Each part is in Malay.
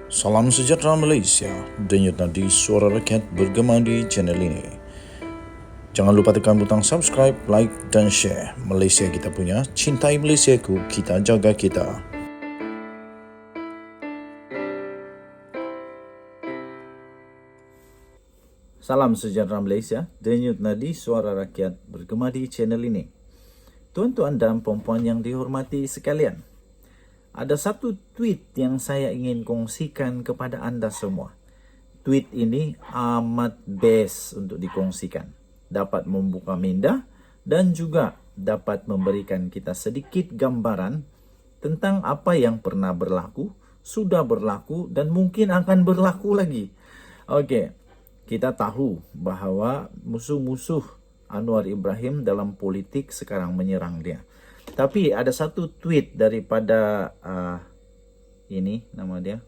Salam sejahtera Malaysia, denyut nadi suara rakyat bergema di channel ini. Jangan lupa tekan butang subscribe, like dan share. Malaysia kita punya, cintai Malaysiaku, kita jaga kita. Salam sejahtera Malaysia, denyut nadi suara rakyat bergema di channel ini. Tuan-tuan dan puan-puan yang dihormati sekalian, ada satu tweet yang saya ingin kongsikan kepada anda semua. Tweet ini amat best untuk dikongsikan. Dapat membuka minda dan juga dapat memberikan kita sedikit gambaran tentang apa yang pernah berlaku, sudah berlaku dan mungkin akan berlaku lagi. Okey, kita tahu bahawa musuh-musuh Anwar Ibrahim dalam politik sekarang menyerang dia. Tapi ada satu tweet daripada ini nama dia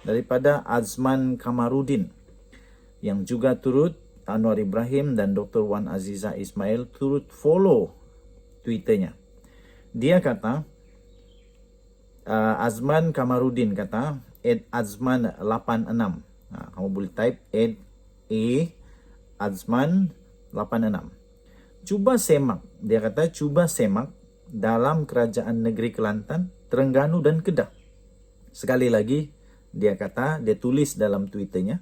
daripada Azman Kamarudin yang juga turut Anwar Ibrahim dan Dr. Wan Aziza Ismail turut follow Twitternya. Dia kata, Azman Kamarudin kata @azman86. Kamu boleh type @azman86. Cuba semak, dia kata cuba semak dalam kerajaan negeri Kelantan, Terengganu dan Kedah. Sekali lagi, dia kata, dia tulis dalam Twitternya,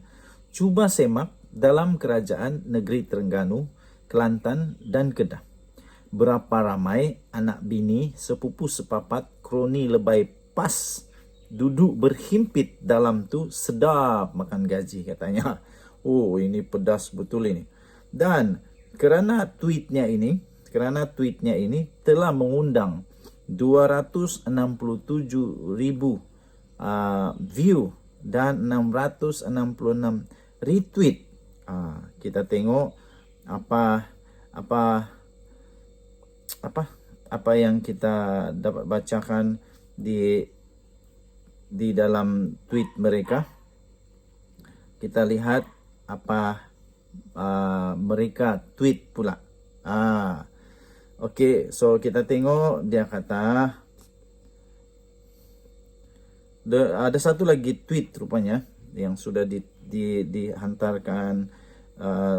cuba semak dalam kerajaan negeri Terengganu, Kelantan dan Kedah. Berapa ramai anak bini, sepupu sepapat, kroni lebay pas, duduk berhimpit dalam tu, sedap makan gaji katanya. Oh, ini pedas betul ini. Dan kerana tweetnya ini telah mengundang 267,000 view dan 666 retweet. Kita tengok apa yang kita dapat bacakan di dalam tweet mereka. Kita lihat apa mereka tweet pula. Okey, so kita tengok dia kata ada satu lagi tweet rupanya yang sudah dihantarkan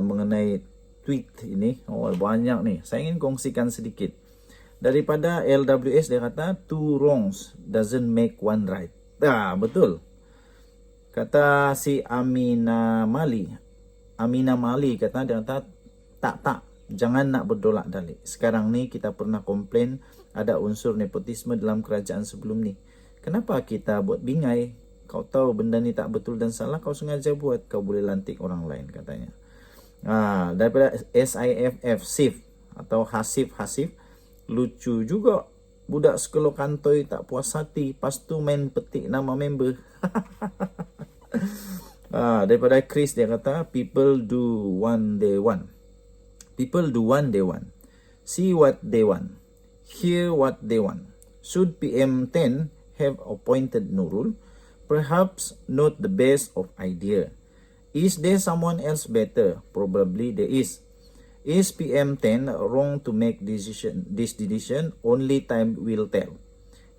mengenai tweet ini. Oh, banyak nih. Saya ingin kongsikan sedikit. Daripada LWS dia kata two wrongs doesn't make one right. Betul. Kata si Amina Mali kata, dia kata tak jangan nak berdolak dalik. Sekarang ni kita pernah komplain ada unsur nepotisme dalam kerajaan sebelum ni. Kenapa kita buat bingai? Kau tahu benda ni tak betul dan salah, kau sengaja buat, kau boleh lantik orang lain katanya. Daripada SIFF atau Hasif, lucu juga. Budak sekolah kantoi tak puas hati, pas tu main petik nama member. Daripada Chris dia kata people do one they want. See what they want. Hear what they want. Should PM10 have appointed Nurul? Perhaps not the best of idea. Is there someone else better? Probably there is. Is PM10 wrong to make this decision? Only time will tell.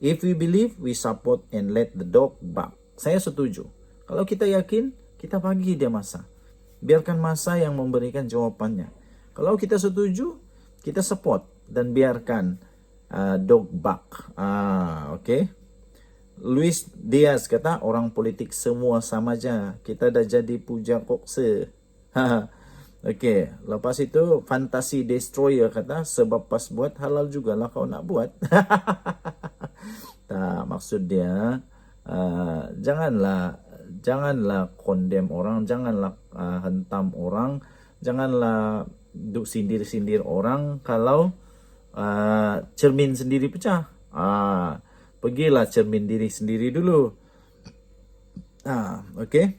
If we believe, we support and let the dog bark. Saya setuju. Kalau kita yakin, kita bagi dia masa. Biarkan masa yang memberikan jawapannya. Kalau kita setuju, kita support dan biarkan dog bark. Okay. Luis Diaz kata orang politik semua sama aja. Kita dah jadi puja kokse. Okey, lepas itu Fantasi Destroyer kata sebab pas buat halal jugalah kau nak buat. Tak, maksud dia janganlah condemn orang, janganlah hentam orang, janganlah duk sindir-sindir orang kalau cermin sendiri pecah. Pergilah cermin diri sendiri dulu. Okey.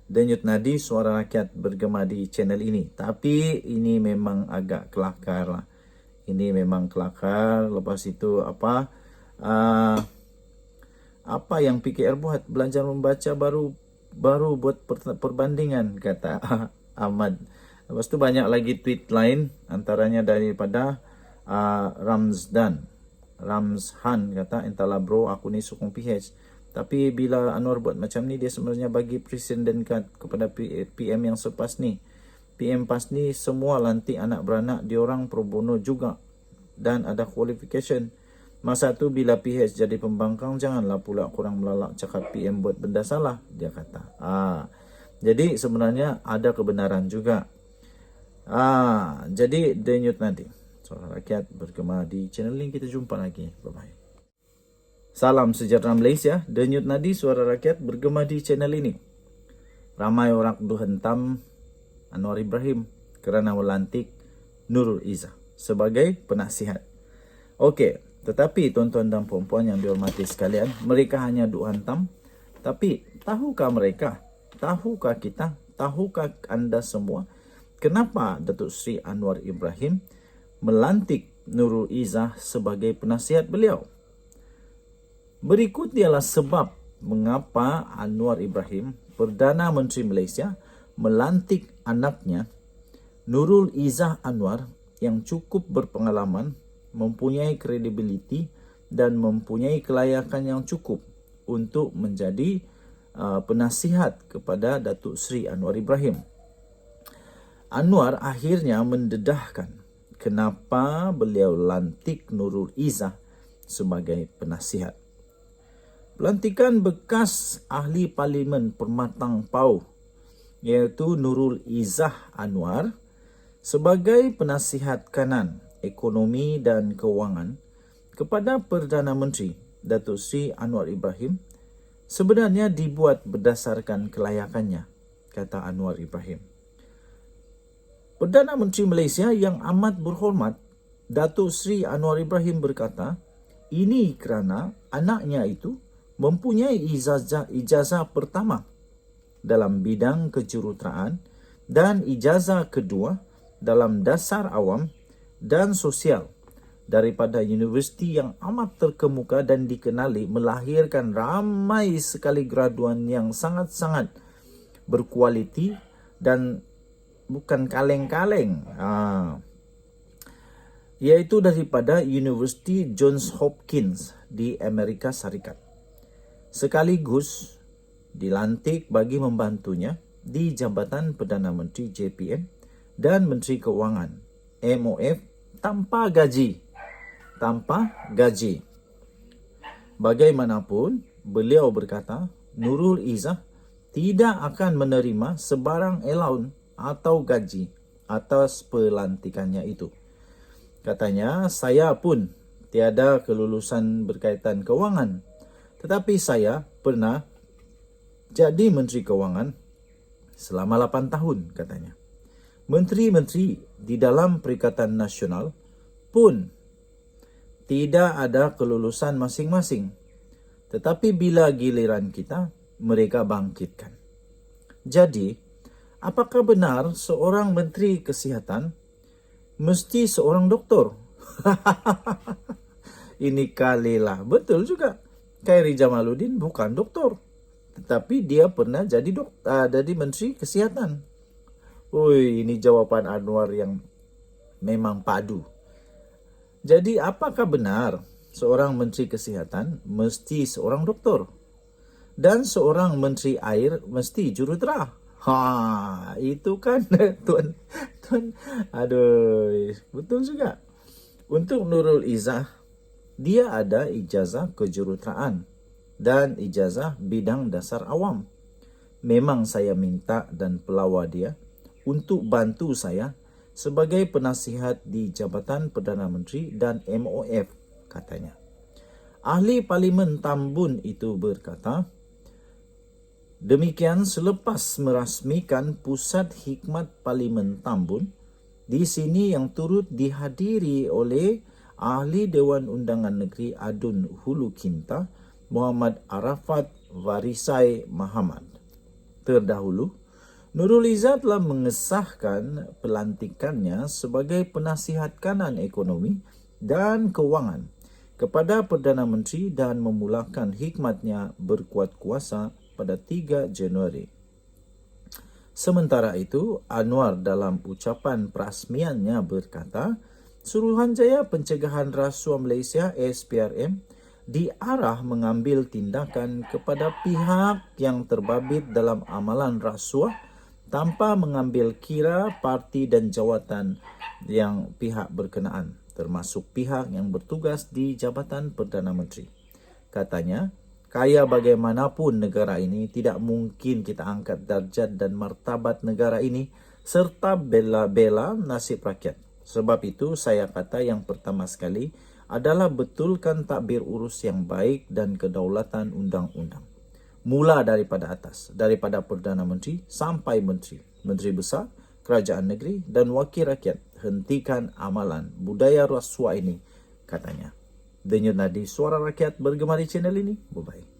Denyut nadi suara rakyat bergema di channel ini. Tapi ini memang agak kelakar lah. Ini memang kelakar. Lepas itu apa yang PKR buat? Belajar membaca baru buat perbandingan, kata Ahmad. Lepas itu banyak lagi tweet lain. Antaranya daripada Ramzhan kata, entahlah bro, aku ni sokong PH. Tapi bila Anwar buat macam ni, dia sebenarnya bagi presiden card kepada PM yang selepas ni. PM PAS ni semua lantik anak beranak, diorang pro bono juga dan ada qualification. Masa tu bila PH jadi pembangkang, janganlah pula kurang melalak cakap PM buat benda salah, dia kata. Jadi sebenarnya ada kebenaran juga. Jadi denyut nanti. Suara Rakyat bergema di channel ini. Kita jumpa lagi. Bye-bye. Salam sejahtera Malaysia. Denyut nadi Suara Rakyat bergema di channel ini. Ramai orang tuduh hentam Anwar Ibrahim kerana melantik Nurul Izzah sebagai penasihat. Okey, tetapi tuan-tuan dan puan-puan yang dihormati sekalian, mereka hanya duk hantam. Tapi tahukah mereka, tahukah kita, tahukah anda semua kenapa Datuk Seri Anwar Ibrahim melantik Nurul Izzah sebagai penasihat beliau? Berikut ialah sebab mengapa Anwar Ibrahim, Perdana Menteri Malaysia, melantik anaknya Nurul Izzah Anwar yang cukup berpengalaman, mempunyai kredibiliti dan mempunyai kelayakan yang cukup untuk menjadi penasihat kepada Datuk Seri Anwar Ibrahim. Anwar akhirnya mendedahkan kenapa beliau lantik Nurul Izzah sebagai penasihat. Pelantikan bekas ahli Parlimen Permatang Pauh iaitu Nurul Izzah Anwar sebagai penasihat kanan ekonomi dan kewangan kepada Perdana Menteri Datuk Seri Anwar Ibrahim sebenarnya dibuat berdasarkan kelayakannya, kata Anwar Ibrahim. Perdana Menteri Malaysia yang amat berhormat Datuk Seri Anwar Ibrahim berkata, ini kerana anaknya itu mempunyai ijazah pertama dalam bidang kejuruteraan dan ijazah kedua dalam dasar awam dan sosial daripada universiti yang amat terkemuka dan dikenali melahirkan ramai sekali graduan yang sangat-sangat berkualiti dan bukan kaleng-kaleng. Iaitu daripada Universiti Johns Hopkins di Amerika Syarikat. Sekaligus dilantik bagi membantunya di Jabatan Perdana Menteri JPM dan Menteri Keuangan MOF tanpa gaji. Bagaimanapun, beliau berkata Nurul Izzah tidak akan menerima sebarang allowance atau gaji atas pelantikannya itu. Katanya, saya pun tiada kelulusan berkaitan kewangan, tetapi saya pernah jadi Menteri Keuangan selama 8 tahun, katanya. Menteri-menteri di dalam Perikatan Nasional pun tidak ada kelulusan masing-masing. Tetapi bila giliran kita, mereka bangkitkan. Jadi, apakah benar seorang Menteri Kesihatan mesti seorang doktor? Ini kalilah. Betul juga. Khairi Jamaluddin bukan doktor, tetapi dia pernah jadi Menteri Kesihatan. Ini jawapan Anwar yang memang padu. Jadi apakah benar seorang Menteri Kesihatan mesti seorang doktor? Dan seorang Menteri Air mesti jurutera? Itu kan tuan. Aduh, betul juga. Untuk Nurul Izzah, dia ada ijazah kejuruteraan dan ijazah bidang dasar awam. Memang saya minta dan pelawar dia untuk bantu saya sebagai penasihat di Jabatan Perdana Menteri dan MOF, katanya. Ahli Parlimen Tambun itu berkata, demikian selepas merasmikan Pusat Hikmat Parlimen Tambun, di sini yang turut dihadiri oleh Ahli Dewan Undangan Negeri Adun Hulu Kinta, Muhammad Arafat Varisai Muhammad. Terdahulu, Nurul Izzah telah mengesahkan pelantikannya sebagai penasihat kanan ekonomi dan kewangan kepada Perdana Menteri dan memulakan hikmatnya berkuat kuasa pada 3 Januari. Sementara itu, Anwar dalam ucapan perasmiannya berkata, Suruhanjaya Pencegahan Rasuah Malaysia SPRM diarah mengambil tindakan kepada pihak yang terbabit dalam amalan rasuah tanpa mengambil kira parti dan jawatan yang pihak berkenaan, termasuk pihak yang bertugas di Jabatan Perdana Menteri. Katanya, kaya bagaimanapun negara ini, tidak mungkin kita angkat darjat dan martabat negara ini serta bela-bela nasib rakyat. Sebab itu saya kata yang pertama sekali adalah betulkan takbir urus yang baik dan kedaulatan undang-undang. Mula daripada atas, daripada Perdana Menteri sampai Menteri, Menteri Besar, Kerajaan Negeri dan Wakil Rakyat. Hentikan amalan budaya rasuah ini, katanya. Denyut nadi suara rakyat bergema di channel ini. Bye-bye.